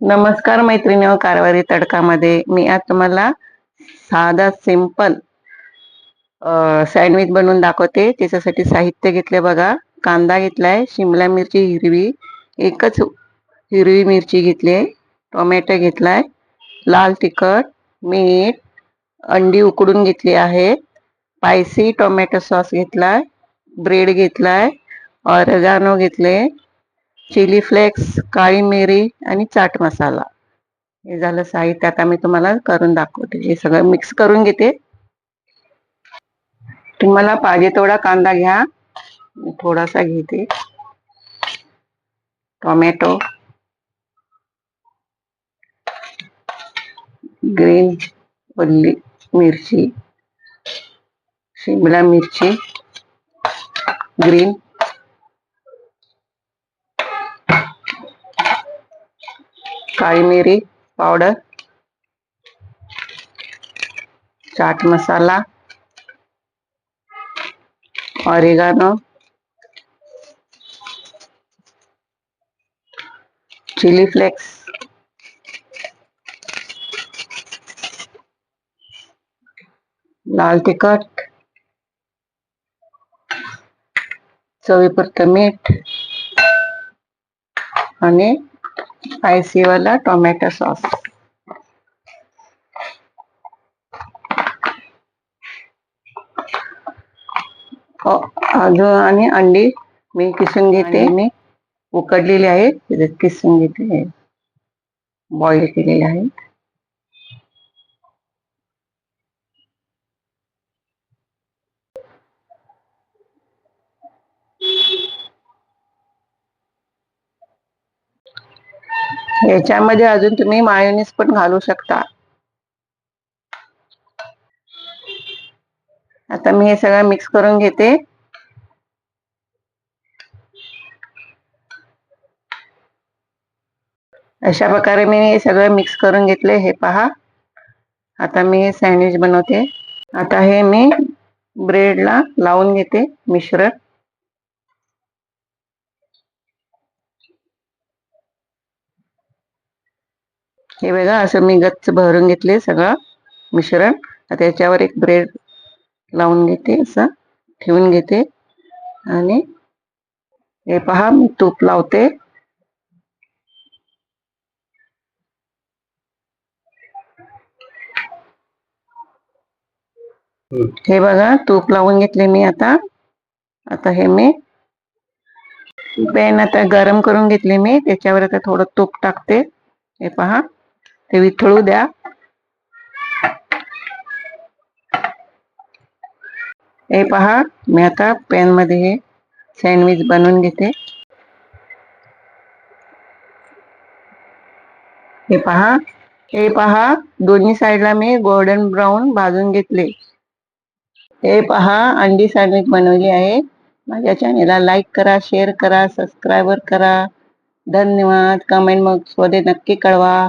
नमस्कार मैत्रिणी, कारवारी तडकामध्ये मी आज तुम्हाला साधा सिंपल सँडविच बनवून दाखवते. त्याच्यासाठी साहित्य घेतले बघा. कांदा घेतलाय, शिमला मिरची हिरवी, एकच हिरवी मिरची घेतली, टोमॅटो घेतलाय, लाल तिखट, मीठ, अंडी उकडून घेतली आहेत, स्पायसी टोमॅटो सॉस घेतलाय, ब्रेड घेतलाय, ऑरेगानो घेतले, चिली फ्लेक्स, काळी मिरी आणि चाट मसाला. हे झालं साहित्य. आता मी तुम्हाला करून दाखवते. हे सगळं मिक्स करून घेते. तुम्हाला पाहिजे तेवढा कांदा घ्या, थोडासा घेते, टोमॅटो, ग्रीन वल्ली मिरची, शिमला मिरची ग्रीन, काळी मिरी powder, chaat masala, oregano, chilli flakes, लाल तिखट, चवीपुरतं मीठ आणि स्पायसी वाला टोमॅटो सॉस. अजून आणि अंडी मी किसून घेते. मी उकडलेली आहेत, त्याच्यात किसून घेते, बॉईल केलेले आहेत. याच्यामध्ये अजून तुम्ही मायोनीज पण घालू शकता. आता मी हे सगळं मिक्स करून घेते. अशा प्रकारे मी हे सगळं मिक्स करून घेतले. हे पहा, आता मी हे सँडविच बनवते. आता हे मी ब्रेडला लावून घेते मिश्रण. हे बघा, असं मी गच्च भरून घेतले सगळं मिश्रण. आता याच्यावर एक ब्रेड लावून घेते, असं ठेवून घेते आणि हे पहा, मी तूप लावते. हे बघा, तूप लावून घेतले मी. आता हे मी पॅन आता गरम करून घेतले मी. त्याच्यावर आता थोडं तूप टाकते. हे पहा, ते वितळू द्या. हे पहा, मी आता पॅन मध्ये हे सँडविच बनवून घेते. हे पहा, दोन्ही साईडला मी गोल्डन ब्राऊन भाजून घेतले. हे पहा, अंडी सँडविच बनवली आहे. माझ्या चॅनेलला लाईक करा, शेअर करा, सबस्क्राईब करा. धन्यवाद. कमेंट बॉक्समध्ये नक्की कळवा.